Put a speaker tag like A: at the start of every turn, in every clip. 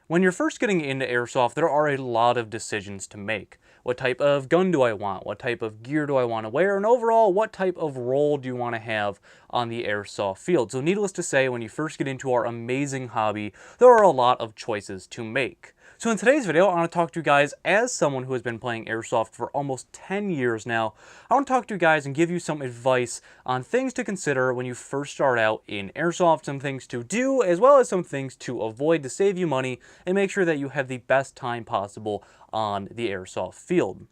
A: When you're first getting into airsoft, there are a lot of decisions to make. What type of gun do I want? What type of gear do I want to wear? And overall, what type of role do you want to have on the airsoft field? So needless to say, when you first get into our amazing hobby, there are a lot of choices to make. So in today's video, I want to talk to you guys as someone who has been playing airsoft for almost 10 years now. I want to talk to you guys and give you some advice on things to consider when you first start out in airsoft, some things to do, as well as some things to avoid to save you money and make sure that you have the best time possible on the airsoft field.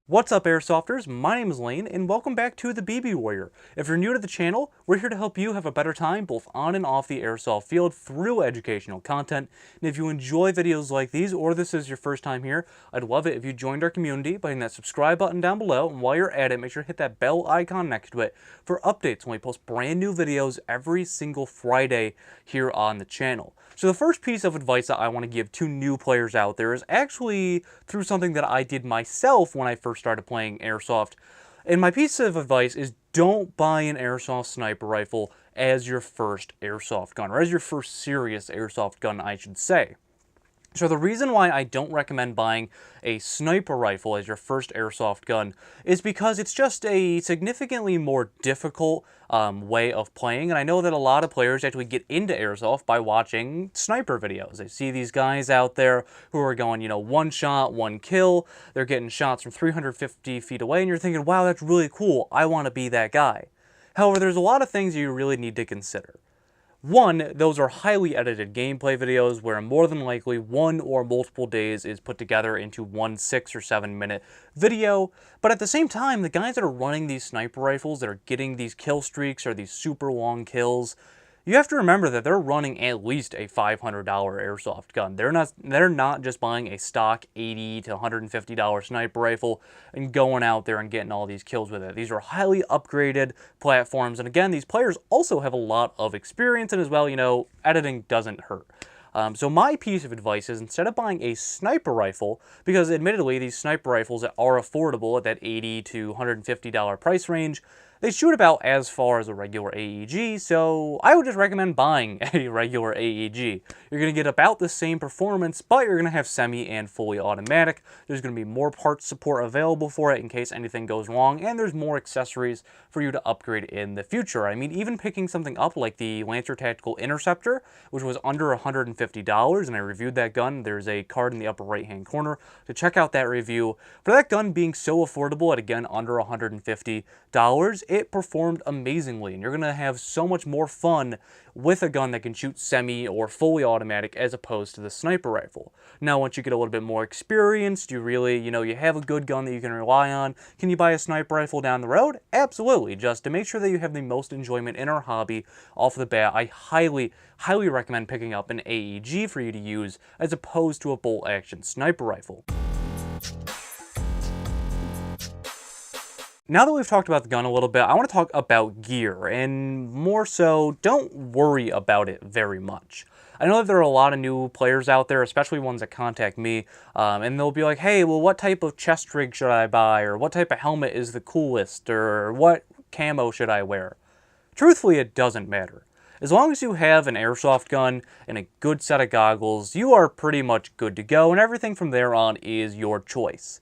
A: What's up, Airsofters? My name is Lane, and welcome back to the BB Warrior. If you're new to the channel, we're here to help you have a better time both on and off the airsoft field through educational content. And if you enjoy videos like these, or this is your first time here, I'd love it if you joined our community by hitting that subscribe button down below. And while you're at it, make sure to hit that bell icon next to it for updates when we post brand new videos every single Friday here on the channel. So the first piece of advice that I want to give to new players out there is actually through something that I did myself when I first started playing airsoft. And my piece of advice is don't buy an airsoft sniper rifle as your first airsoft gun, or as your first serious airsoft gun, I should say. So the reason why I don't recommend buying a sniper rifle as your first airsoft gun is because it's just a significantly more difficult way of playing. And I know that a lot of players actually get into airsoft by watching sniper videos. They see these guys out there who are going, one shot, one kill. They're getting shots from 350 feet away, and you're thinking, wow, that's really cool. I want to be that guy. However, there's a lot of things you really need to consider. One, those are highly edited gameplay videos where more than likely one or multiple days is put together into one 6 or 7 minute video. But at the same time, the guys that are running these sniper rifles, that are getting these kill streaks or these super long kills, you have to remember that they're running at least a $500 airsoft gun. They're not just buying a stock $80 to $150 sniper rifle and going out there and getting all these kills with it. These are highly upgraded platforms, and again, these players also have a lot of experience, and as well, editing doesn't hurt. So my piece of advice is instead of buying a sniper rifle, because admittedly these sniper rifles are affordable at that $80 to $150 price range, they shoot about as far as a regular AEG, so I would just recommend buying a regular AEG. You're going to get about the same performance, but you're going to have semi and fully automatic. There's going to be more parts support available for it in case anything goes wrong, and there's more accessories for you to upgrade in the future. I mean, even picking something up like the Lancer Tactical Interceptor, which was under $150, and I reviewed that gun. There's a card in the upper right-hand corner to check out that review. For that gun being so affordable at, again, under $150, it performed amazingly, and you're going to have so much more fun with a gun that can shoot semi or fully automatic as opposed to the sniper rifle. Now, once you get a little bit more experienced, you really, you have a good gun that you can rely on. Can you buy a sniper rifle down the road? Absolutely. Just to make sure that you have the most enjoyment in our hobby off the bat, I highly recommend picking up an AEG for you to use as opposed to a bolt action sniper rifle. Now that we've talked about the gun a little bit, I want to talk about gear, and more so, don't worry about it very much. I know that there are a lot of new players out there, especially ones that contact me, and they'll be like, hey, well, what type of chest rig should I buy, or what type of helmet is the coolest, or what camo should I wear? Truthfully, it doesn't matter. As long as you have an airsoft gun and a good set of goggles, you are pretty much good to go, and everything from there on is your choice.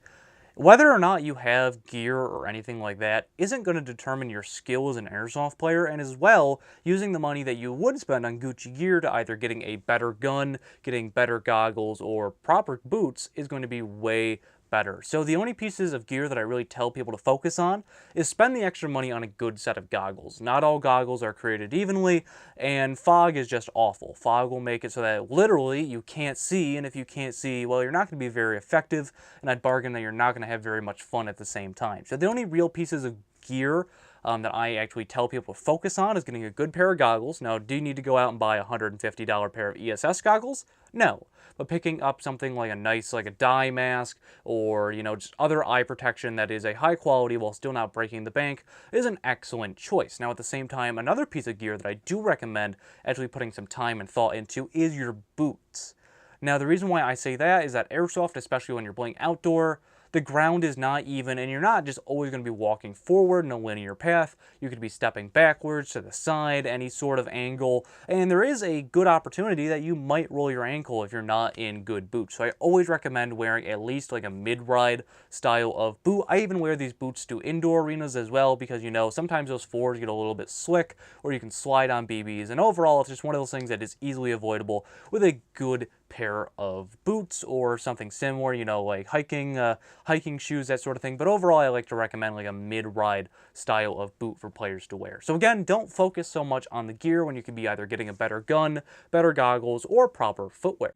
A: Whether or not you have gear or anything like that isn't going to determine your skill as an airsoft player, and as well, using the money that you would spend on Gucci gear to either getting a better gun, getting better goggles, or proper boots is going to be way better. So the only pieces of gear that I really tell people to focus on is spend the extra money on a good set of goggles. Not all goggles are created evenly, and fog is just awful. Fog will make it so that literally you can't see, and if you can't see, well, you're not going to be very effective, and I'd bargain that you're not going to have very much fun at the same time. So the only real pieces of gear that I actually tell people to focus on is getting a good pair of goggles. Now, do you need to go out and buy a $150 pair of ESS goggles? No. But picking up something like a nice, like a dye mask, or, just other eye protection that is a high quality while still not breaking the bank is an excellent choice. Now, at the same time, another piece of gear that I do recommend actually putting some time and thought into is your boots. Now, the reason why I say that is that airsoft, especially when you're playing outdoor, the ground is not even, and you're not just always going to be walking forward in a linear path. You could be stepping backwards, to the side, any sort of angle, and there is a good opportunity that you might roll your ankle if you're not in good boots. So I always recommend wearing at least like a mid-ride style of boot. I even wear these boots to indoor arenas as well, because, you know, sometimes those floors get a little bit slick, or you can slide on BBs, and overall it's just one of those things that is easily avoidable with a good pair of boots or something similar, you know, like hiking shoes, that sort of thing. But overall, I like to recommend like a mid-ride style of boot for players to wear. So again, don't focus so much on the gear when you could be either getting a better gun, better goggles, or proper footwear.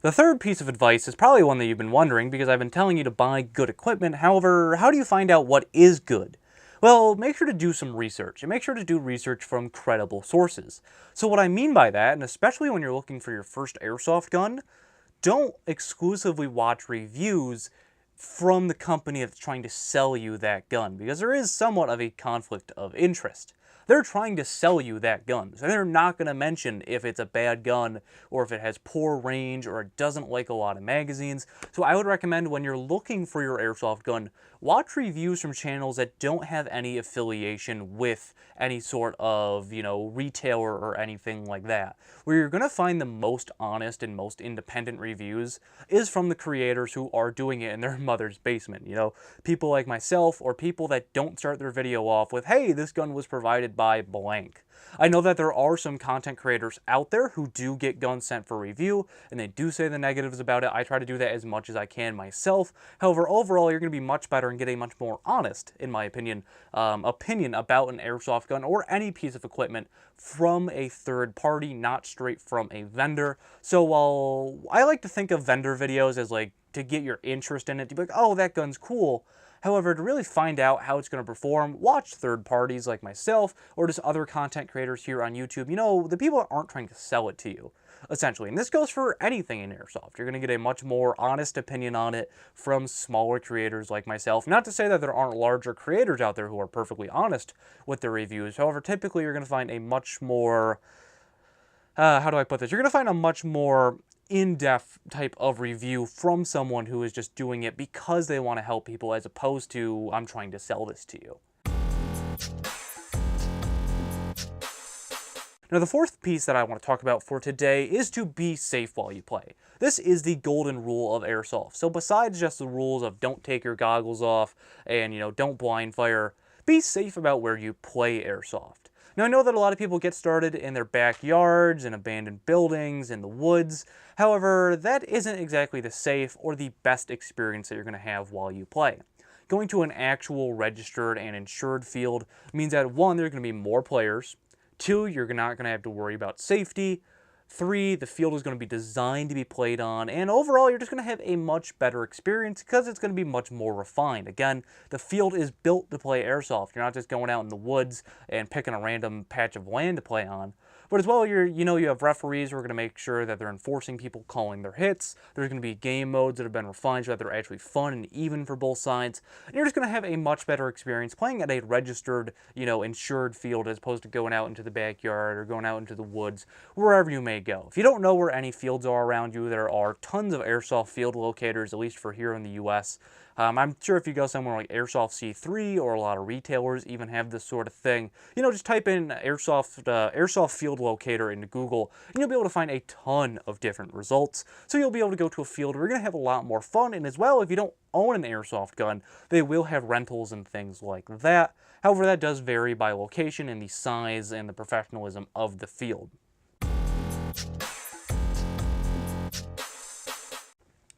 A: The third piece of advice is probably one that you've been wondering, because I've been telling you to buy good equipment. However, how do you find out what is good? Well, make sure to do some research, and make sure to do research from credible sources. So what I mean by that, and especially when you're looking for your first airsoft gun, don't exclusively watch reviews from the company that's trying to sell you that gun, because there is somewhat of a conflict of interest. They're trying to sell you that gun, so they're not going to mention if it's a bad gun, or if it has poor range, or it doesn't like a lot of magazines. So I would recommend, when you're looking for your airsoft gun, watch reviews from channels that don't have any affiliation with any sort of, you know, retailer or anything like that. Where you're going to find the most honest and most independent reviews is from the creators who are doing it in their mother's basement. You know, people like myself, or people that don't start their video off with, hey, this gun was provided by blank. I know that there are some content creators out there who do get guns sent for review, and they do say the negatives about it. I try to do that as much as I can myself. However, overall, you're going to be much better and get a much more honest, in my opinion, opinion about an airsoft gun or any piece of equipment from a third party, not straight from a vendor. So while I like to think of vendor videos as like to get your interest in it, to be like, oh, that gun's cool. However, to really find out how it's going to perform, watch third parties like myself, or just other content creators here on YouTube. You know, the people aren't trying to sell it to you, essentially. And this goes for anything in airsoft. You're going to get a much more honest opinion on it from smaller creators like myself. Not to say that there aren't larger creators out there who are perfectly honest with their reviews. However, typically you're going to find a much more, how do I put this? You're going to find a much more in-depth type of review from someone who is just doing it because they want to help people, as opposed to, I'm trying to sell this to you. Now, the fourth piece that I want to talk about for today is to be safe while you play. This is the golden rule of airsoft. So besides just the rules of don't take your goggles off and, you know, don't blind fire, be safe about where you play airsoft. Now, I know that a lot of people get started in their backyards, in abandoned buildings, in the woods. However, that isn't exactly the safe or the best experience that you're going to have while you play. Going to an actual registered and insured field means that, one, there are going to be more players. Two, you're not going to have to worry about safety. 3, the field is going to be designed to be played on, and overall you're just going to have a much better experience because it's going to be much more refined. Again, the field is built to play airsoft. You're not just going out in the woods and picking a random patch of land to play on. But as well, you have referees who are going to make sure that they're enforcing people calling their hits. There's going to be game modes that have been refined so that they're actually fun and even for both sides. And you're just going to have a much better experience playing at a registered, insured field, as opposed to going out into the backyard or going out into the woods, wherever you may go. If you don't know where any fields are around you, there are tons of airsoft field locators, at least for here in the US. I'm sure if you go somewhere like Airsoft C3, or a lot of retailers even have this sort of thing, just type in airsoft field locator into Google, and you'll be able to find a ton of different results. So you'll be able to go to a field where you're going to have a lot more fun, and as well, if you don't own an airsoft gun, they will have rentals and things like that. However, that does vary by location and the size and the professionalism of the field.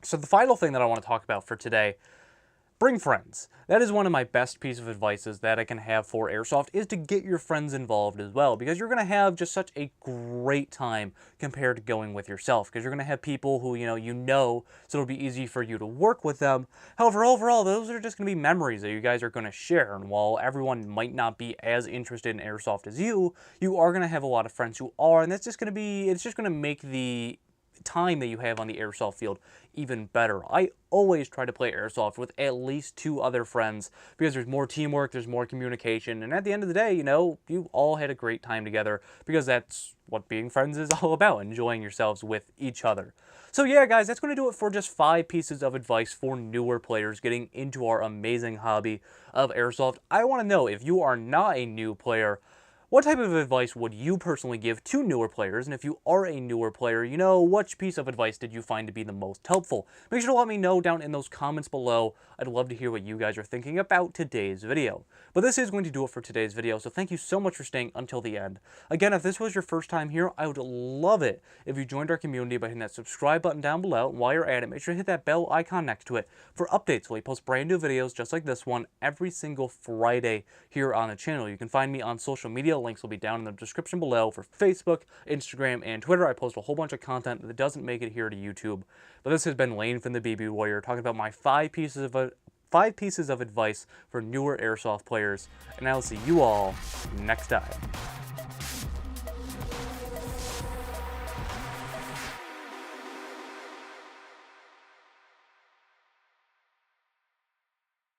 A: So the final thing that I want to talk about for today, bring friends. That is one of my best pieces of advices that I can have for airsoft, is to get your friends involved as well, because you're going to have just such a great time compared to going with yourself, because you're going to have people who, so it'll be easy for you to work with them. However, overall, those are just going to be memories that you guys are going to share, and while everyone might not be as interested in airsoft as you are going to have a lot of friends who are, and that's just going to be, it's just going to make the time that you have on the airsoft field even better. I always try to play airsoft with at least 2 other friends because there's more teamwork, there's more communication, and at the end of the day, you know, you all had a great time together because that's what being friends is all about, enjoying yourselves with each other. So yeah, guys, that's going to do it for just 5 pieces of advice for newer players getting into our amazing hobby of airsoft. I want to know, if you are not a new player, what type of advice would you personally give to newer players? And if you are a newer player, you know, which piece of advice did you find to be the most helpful? Make sure to let me know down in those comments below. I'd love to hear what you guys are thinking about today's video. But this is going to do it for today's video, so thank you so much for staying until the end. Again, if this was your first time here, I would love it if you joined our community by hitting that subscribe button down below. And while you're at it, make sure to hit that bell icon next to it for updates when we post brand new videos just like this one every single Friday here on the channel. You can find me on social media. Links will be down in the description below for Facebook, Instagram, and Twitter. I post a whole bunch of content that doesn't make it here to YouTube. But this has been Lane from the BB Warrior talking about my 5 pieces of advice for newer airsoft players, and I'll see you all next time.